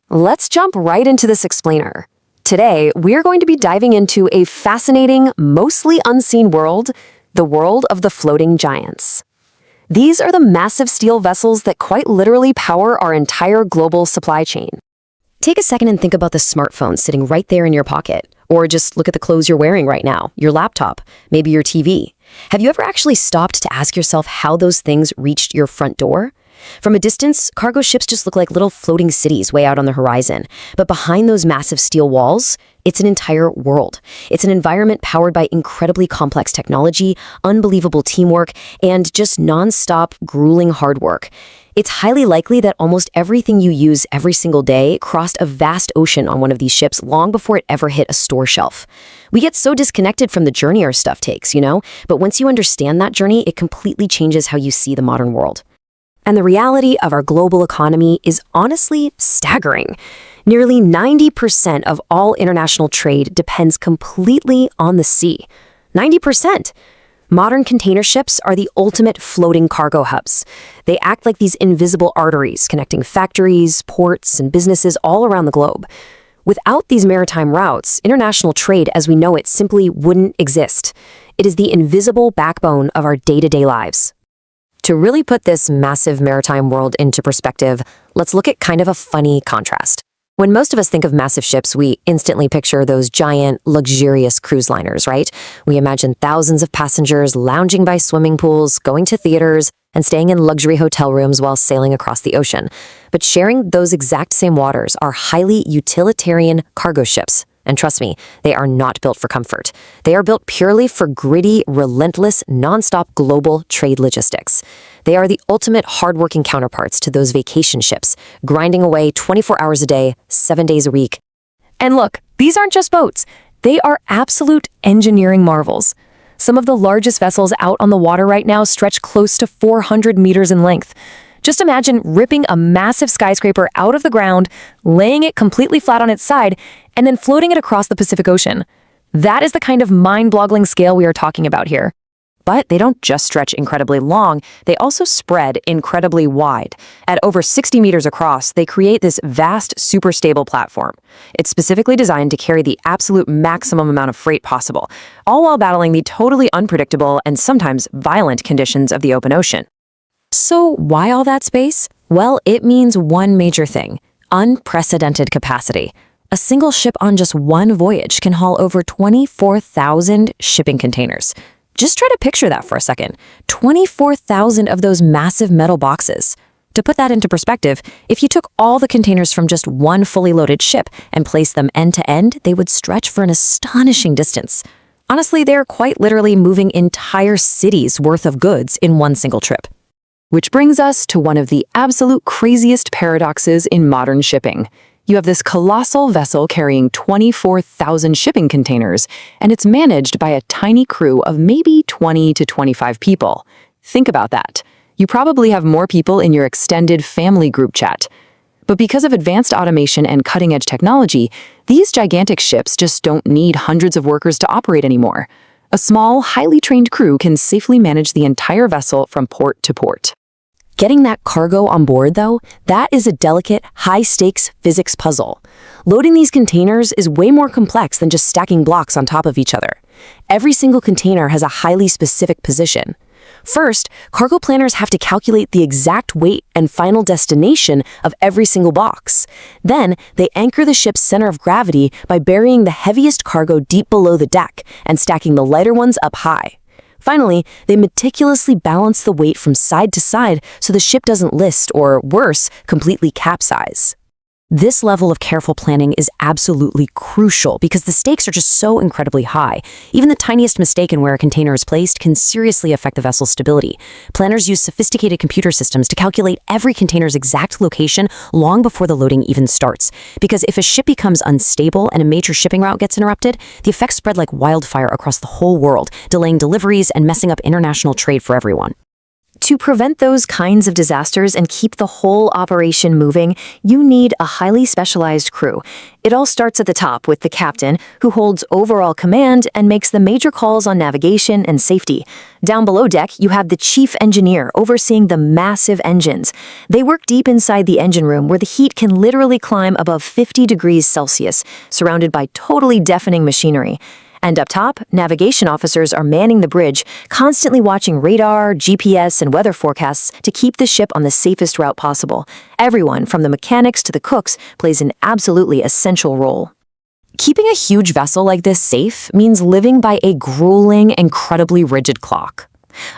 Let's jump right into this explainer. Today, we're going to be diving into a fascinating, mostly unseen world, the world of the floating giants. These are the massive steel vessels that quite literally power our entire global supply chain. Take a second and think about the smartphone sitting right there in your pocket. Or just look at the clothes you're wearing right now, your laptop, maybe your TV. Have you ever actually stopped to ask yourself how those things reached your front door? From a distance, cargo ships just look like little floating cities way out on the horizon. But behind those massive steel walls, it's an entire world. It's an environment powered by incredibly complex technology, unbelievable teamwork, and just non-stop, grueling hard work. It's highly likely that almost everything you use every single day crossed a vast ocean on one of these ships long before it ever hit a store shelf. We get so disconnected from the journey our stuff takes, But once you understand that journey, it completely changes how you see the modern world. And the reality of our global economy is honestly staggering. Nearly 90% of all international trade depends completely on the sea. 90%! Modern container ships are the ultimate floating cargo hubs. They act like these invisible arteries connecting factories, ports, and businesses all around the globe. Without these maritime routes, international trade as we know it simply wouldn't exist. It is the invisible backbone of our day-to-day lives. To really put this massive maritime world into perspective, let's look at kind of a funny contrast. When most of us think of massive ships, we instantly picture those giant, luxurious cruise liners, right? We imagine thousands of passengers lounging by swimming pools, going to theaters, and staying in luxury hotel rooms while sailing across the ocean. But sharing those exact same waters are highly utilitarian cargo ships. And trust me, they are not built for comfort. They are built purely for gritty, relentless, nonstop global trade logistics. They are the ultimate hardworking counterparts to those vacation ships, grinding away 24 hours a day, 7 days a week. And look, these aren't just boats. They are absolute engineering marvels. Some of the largest vessels out on the water right now stretch close to 400 meters in length. Just imagine ripping a massive skyscraper out of the ground, laying it completely flat on its side, and then floating it across the Pacific Ocean. That is the kind of mind-boggling scale we are talking about here. But they don't just stretch incredibly long, they also spread incredibly wide. At over 60 meters across, they create this vast, super stable platform. It's specifically designed to carry the absolute maximum amount of freight possible, all while battling the totally unpredictable and sometimes violent conditions of the open ocean. So why all that space? Well, it means one major thing: unprecedented capacity. A single ship on just one voyage can haul over 24,000 shipping containers. Just try to picture that for a second. 24,000 of those massive metal boxes. To put that into perspective, if you took all the containers from just one fully loaded ship and placed them end to end, they would stretch for an astonishing distance. Honestly, they're quite literally moving entire cities worth of goods in one single trip. Which brings us to one of the absolute craziest paradoxes in modern shipping. You have this colossal vessel carrying 24,000 shipping containers, and it's managed by a tiny crew of maybe 20 to 25 people. Think about that. You probably have more people in your extended family group chat. But because of advanced automation and cutting-edge technology, these gigantic ships just don't need hundreds of workers to operate anymore. A small, highly trained crew can safely manage the entire vessel from port to port. Getting that cargo on board, though, that is a delicate, high-stakes physics puzzle. Loading these containers is way more complex than just stacking blocks on top of each other. Every single container has a highly specific position. First, cargo planners have to calculate the exact weight and final destination of every single box. Then, they anchor the ship's center of gravity by burying the heaviest cargo deep below the deck and stacking the lighter ones up high. Finally, they meticulously balance the weight from side to side so the ship doesn't list or, worse, completely capsize. This level of careful planning is absolutely crucial because the stakes are just so incredibly high. Even the tiniest mistake in where a container is placed can seriously affect the vessel's stability. Planners use sophisticated computer systems to calculate every container's exact location long before the loading even starts. Because if a ship becomes unstable and a major shipping route gets interrupted, the effects spread like wildfire across the whole world, delaying deliveries and messing up international trade for everyone. To prevent those kinds of disasters and keep the whole operation moving, you need a highly specialized crew. It all starts at the top with the captain, who holds overall command and makes the major calls on navigation and safety. Down below deck, you have the chief engineer overseeing the massive engines. They work deep inside the engine room where the heat can literally climb above 50 degrees Celsius, surrounded by totally deafening machinery. And up top, navigation officers are manning the bridge, constantly watching radar, GPS, and weather forecasts to keep the ship on the safest route possible. Everyone, from the mechanics to the cooks, plays an absolutely essential role. Keeping a huge vessel like this safe means living by a grueling, incredibly rigid clock.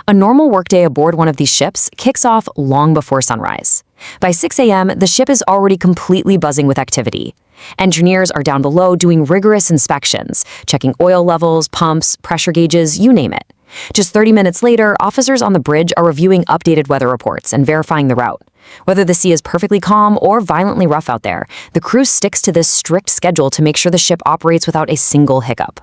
A normal workday aboard one of these ships kicks off long before sunrise. By 6 a.m., the ship is already completely buzzing with activity. Engineers are down below doing rigorous inspections, checking oil levels, pumps, pressure gauges, you name it. Just 30 minutes later, officers on the bridge are reviewing updated weather reports and verifying the route. Whether the sea is perfectly calm or violently rough out there, the crew sticks to this strict schedule to make sure the ship operates without a single hiccup.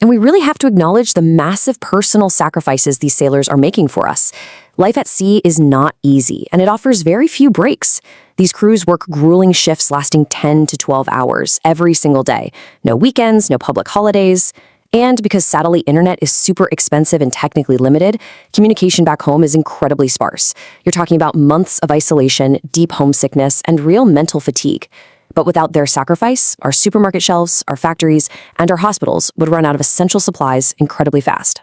And we really have to acknowledge the massive personal sacrifices these sailors are making for us. Life at sea is not easy, and it offers very few breaks. These crews work grueling shifts lasting 10 to 12 hours every single day. No weekends, no public holidays. And because satellite internet is super expensive and technically limited, communication back home is incredibly sparse. You're talking about months of isolation, deep homesickness, and real mental fatigue. But without their sacrifice, our supermarket shelves, our factories, and our hospitals would run out of essential supplies incredibly fast.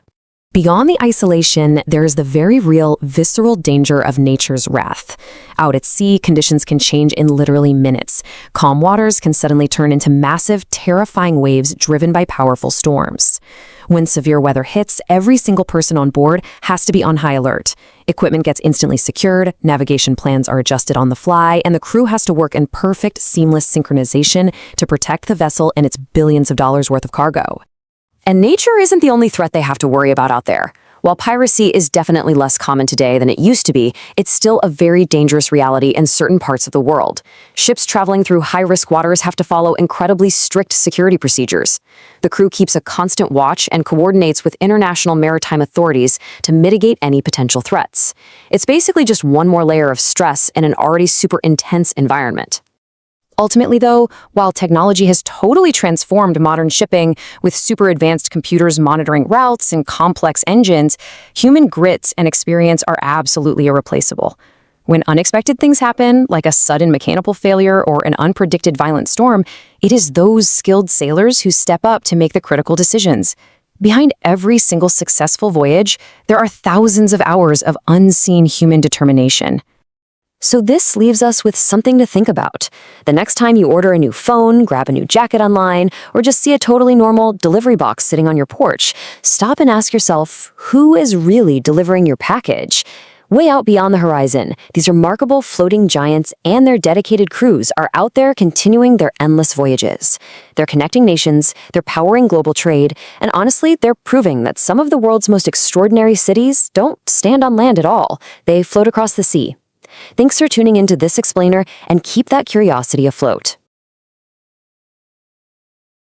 Beyond the isolation, there is the very real, visceral danger of nature's wrath. Out at sea, conditions can change in literally minutes. Calm waters can suddenly turn into massive, terrifying waves driven by powerful storms. When severe weather hits, every single person on board has to be on high alert. Equipment gets instantly secured, navigation plans are adjusted on the fly, and the crew has to work in perfect, seamless synchronization to protect the vessel and its billions of dollars worth of cargo. And nature isn't the only threat they have to worry about out there. While piracy is definitely less common today than it used to be, it's still a very dangerous reality in certain parts of the world. Ships traveling through high-risk waters have to follow incredibly strict security procedures. The crew keeps a constant watch and coordinates with international maritime authorities to mitigate any potential threats. It's basically just one more layer of stress in an already super intense environment. Ultimately, though, while technology has totally transformed modern shipping with super advanced computers monitoring routes and complex engines, human grit and experience are absolutely irreplaceable. When unexpected things happen, like a sudden mechanical failure or an unpredicted violent storm, it is those skilled sailors who step up to make the critical decisions. Behind every single successful voyage, there are thousands of hours of unseen human determination. So this leaves us with something to think about. The next time you order a new phone, grab a new jacket online, or just see a totally normal delivery box sitting on your porch, stop and ask yourself, who is really delivering your package? Way out beyond the horizon, these remarkable floating giants and their dedicated crews are out there continuing their endless voyages. They're connecting nations, they're powering global trade, and honestly, they're proving that some of the world's most extraordinary cities don't stand on land at all. They float across the sea. Thanks for tuning into this explainer, and keep that curiosity afloat.